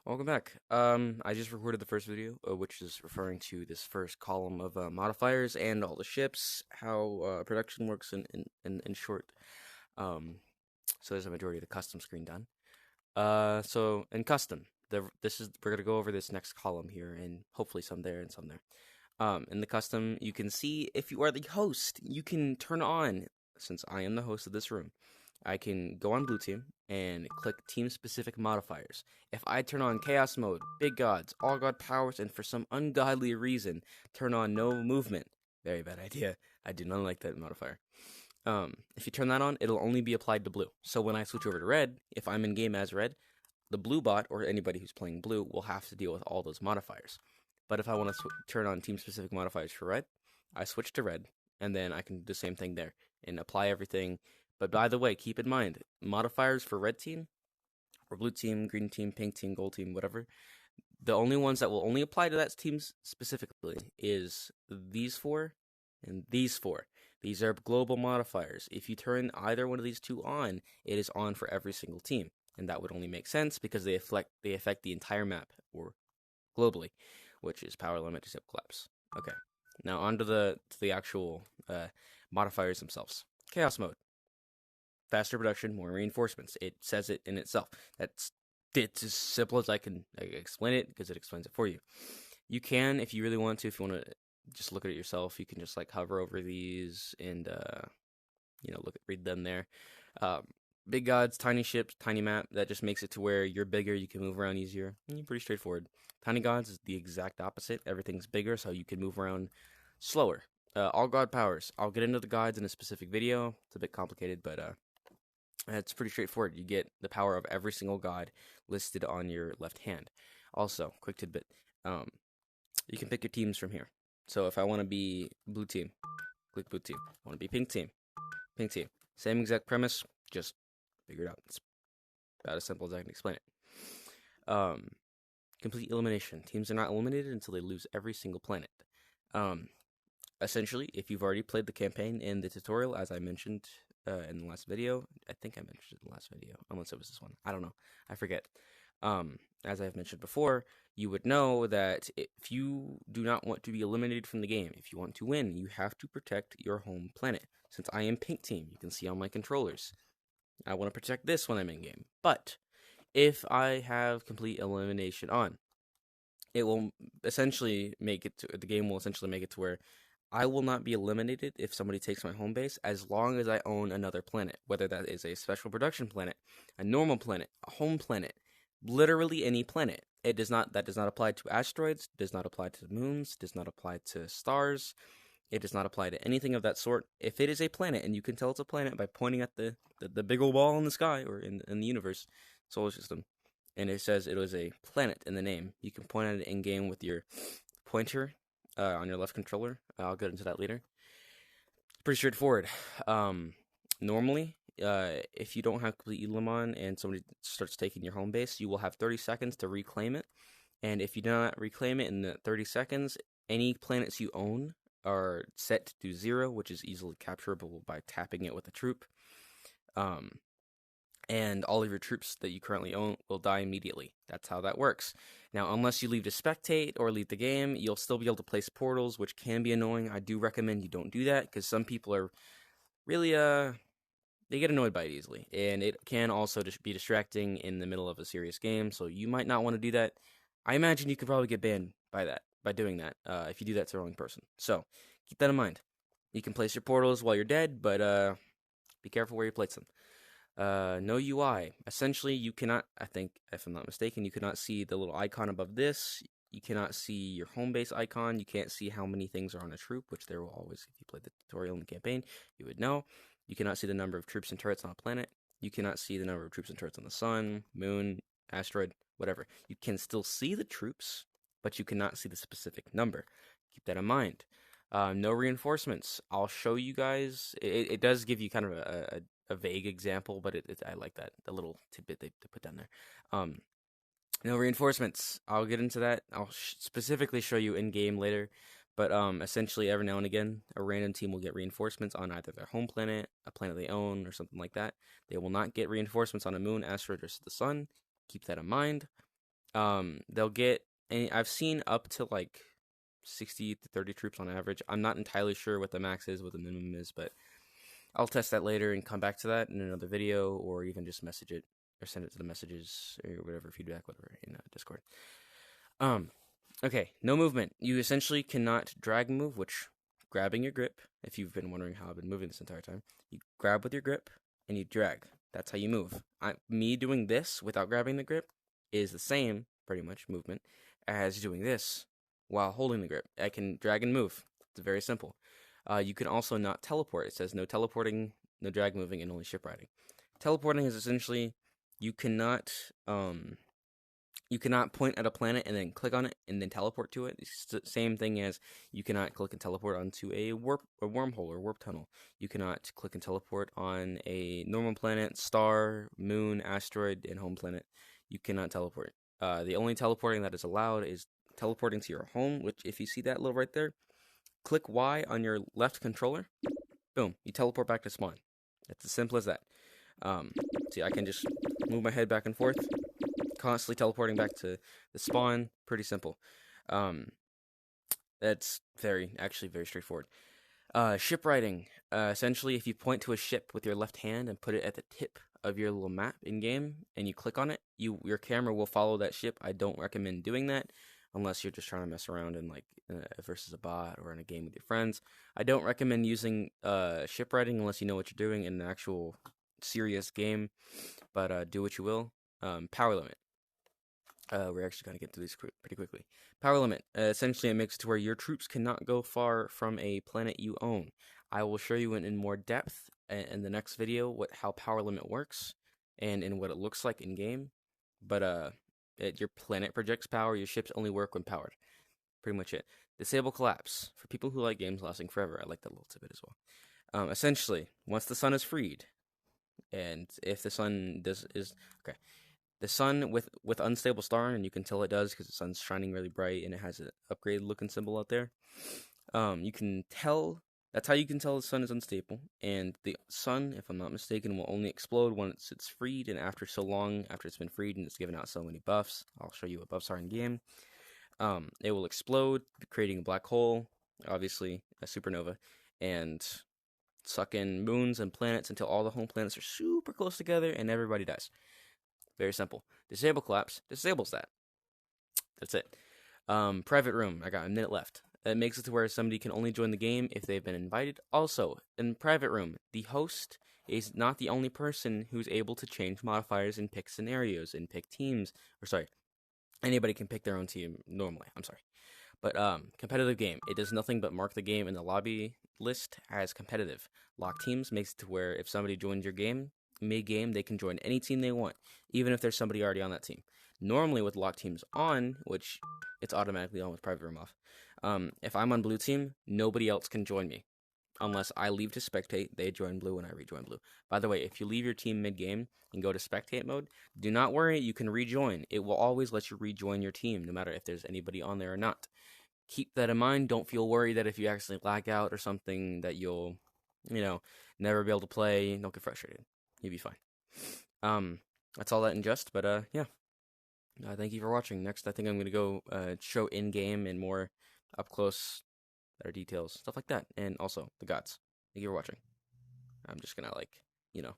Welcome back. I just recorded the first video, which is referring to this first column of modifiers and all the ships, how production works in short. Um, so there's a majority of the custom screen done. So in custom, we're gonna go over this next column here, and hopefully some there and some there. In the custom, you can see if you are the host, you can turn on. Since I am the host of this room, I can go on blue team and click team specific modifiers. If I turn on chaos mode, big gods, all god powers, and for some ungodly reason turn on no movement, very bad idea. I do not like that modifier. If you turn that on, it'll only be applied to blue. So when I switch over to red, if I'm in game as red, the blue bot or anybody who's playing blue will have to deal with all those modifiers. But if I want to turn on team specific modifiers for red, I switch to red, and then I can do the same thing there and apply everything. But by the way, keep in mind, modifiers for red team, or blue team, green team, pink team, gold team, whatever, the only ones that will only apply to that team specifically is these four and these four. These are global modifiers. If you turn either one of these two on, it is on for every single team. And that would only make sense because they affect the entire map, or globally, which is power limit to zip collapse. Okay, now on to the actual modifiers themselves. Chaos mode. Faster production, more reinforcements. It says it in itself. It's as simple as I can explain it because it explains it for you. You can, if you really want to, if you want to just look at it yourself, you can just like hover over these and read them there. Big gods, tiny ships, tiny map. That just makes it to where you're bigger, you can move around easier. Pretty straightforward. Tiny gods is the exact opposite. Everything's bigger, so you can move around slower. All god powers. I'll get into the gods in a specific video. It's a bit complicated, but it's pretty straightforward. You get the power of every single god listed on your left hand. Also, quick tidbit. You can pick your teams from here. So if I want to be blue team, click blue team. I want to be pink team, pink team. Same exact premise, just figure it out. It's about as simple as I can explain it. Complete elimination. Teams are not eliminated until they lose every single planet. Essentially, if you've already played the campaign in the tutorial, as I mentioned in the last video, I think I mentioned it in the last video, unless it was this one. I don't know. I forget. As I've mentioned before, you would know that if you do not want to be eliminated from the game, if you want to win, you have to protect your home planet. Since I am pink team, you can see on my controllers, I want to protect this when I'm in game. But if I have complete elimination on, it will essentially make it to the game will essentially make it to where I will not be eliminated if somebody takes my home base as long as I own another planet, whether that is a special production planet, a normal planet, a home planet, literally any planet. That does not apply to asteroids, does not apply to moons, does not apply to stars. It does not apply to anything of that sort. If it is a planet, and you can tell it's a planet by pointing at the big old ball in the sky or in the universe, solar system, and it says it was a planet in the name, you can point at it in game with your pointer on your left controller. I'll get into that later. Pretty straightforward. Normally, if you don't have complete elim on and somebody starts taking your home base, you will have 30 seconds to reclaim it. And if you do not reclaim it in the 30 seconds, any planets you own are set to 0, which is easily capturable by tapping it with a troop. And all of your troops that you currently own will die immediately. That's how that works. Now, unless you leave to spectate or leave the game, you'll still be able to place portals, which can be annoying. I do recommend you don't do that, because some people are really, they get annoyed by it easily. And it can also just be distracting in the middle of a serious game, so you might not want to do that. I imagine you could probably get banned by doing that, if you do that to the wrong person. So, keep that in mind. You can place your portals while you're dead, but be careful where you place them. No UI. Essentially, you cannot, I think, if I'm not mistaken, you cannot see the little icon above this. You cannot see your home base icon. You can't see how many things are on a troop, which there will always, if you played the tutorial in the campaign, you would know. You cannot see the number of troops and turrets on a planet. You cannot see the number of troops and turrets on the sun, moon, asteroid, whatever. You can still see the troops, but you cannot see the specific number. Keep that in mind. No reinforcements. I'll show you guys. It does give you kind of a vague example, but I like that, the little tidbit they put down there. No reinforcements. I'll get into that. I'll specifically show you in game later, but essentially every now and again, a random team will get reinforcements on either their home planet, a planet they own, or something like that. They will not get reinforcements on a moon, asteroid, or the sun. Keep that in mind. They'll get, and I've seen up to like 60 to 30 troops on average. I'm not entirely sure what the max is, what the minimum is, but I'll test that later and come back to that in another video, or even just message it or send it to the messages or whatever feedback, whatever in Discord. Um, okay, no movement. You essentially cannot drag move, which grabbing your grip. If you've been wondering how I've been moving this entire time, you grab with your grip and you drag. That's how you move. Me doing this without grabbing the grip is the same, pretty much, movement as doing this while holding the grip. I can drag and move. It's very simple. You can also not teleport. It says no teleporting, no drag moving, and only ship riding. Teleporting is essentially you cannot point at a planet and then click on it and then teleport to it. It's the same thing as you cannot click and teleport onto a wormhole or warp tunnel. You cannot click and teleport on a normal planet, star, moon, asteroid, and home planet. You cannot teleport. The only teleporting that is allowed is teleporting to your home, which if you see that little right there, click Y on your left controller. Boom, you teleport back to spawn. It's as simple as that. See, I can just move my head back and forth, constantly teleporting back to the spawn. Pretty simple. That's actually very straightforward. Ship riding. Essentially, if you point to a ship with your left hand and put it at the tip of your little map in game, and you click on it, your camera will follow that ship. I don't recommend doing that unless you're just trying to mess around in versus a bot or in a game with your friends. I don't recommend using ship riding unless you know what you're doing in an actual serious game. But do what you will. Power limit. We're actually going to get through these pretty quickly. Power limit. Essentially, it makes it to where your troops cannot go far from a planet you own. I will show you in more depth in the next video how power limit works and in what it looks like in game. But your planet projects power. Your ships only work when powered. Pretty much it. Disable collapse. For people who like games lasting forever, I like that little tidbit as well. Essentially, once the sun is freed, and if the sun okay. The sun with unstable star, and you can tell it does because the sun's shining really bright and it has an upgraded looking symbol out there. You can tell, that's how you can tell the sun is unstable. And the sun, if I'm not mistaken, will only explode once it's freed, and after so long, after it's been freed and it's given out so many buffs. I'll show you what buffs are in game. It will explode, creating a black hole, obviously a supernova, and suck in moons and planets until all the home planets are super close together and everybody dies. Very simple. Disable collapse disables that. That's it. Private room. I got a minute left. That makes it to where somebody can only join the game if they've been invited. Also, in private room, the host is not the only person who's able to change modifiers and pick scenarios and pick teams. Or sorry, anybody can pick their own team normally. I'm sorry. But competitive game. It does nothing but mark the game in the lobby list as competitive. Lock teams makes it to where if somebody joins your game, mid-game, they can join any team they want, even if there's somebody already on that team. Normally, with lock teams on, which it's automatically on with private room off, if I'm on blue team, nobody else can join me. Unless I leave to spectate, they join blue and I rejoin blue. By the way, if you leave your team mid-game and go to spectate mode, do not worry, you can rejoin. It will always let you rejoin your team, no matter if there's anybody on there or not. Keep that in mind. Don't feel worried that if you actually lag out or something that you'll, never be able to play. Don't get frustrated. You'll be fine. That's all that in just, but yeah. Thank you for watching. Next, I think I'm going to go show in-game and more up-close, better details, stuff like that. And also, the gods. Thank you for watching. I'm just going to,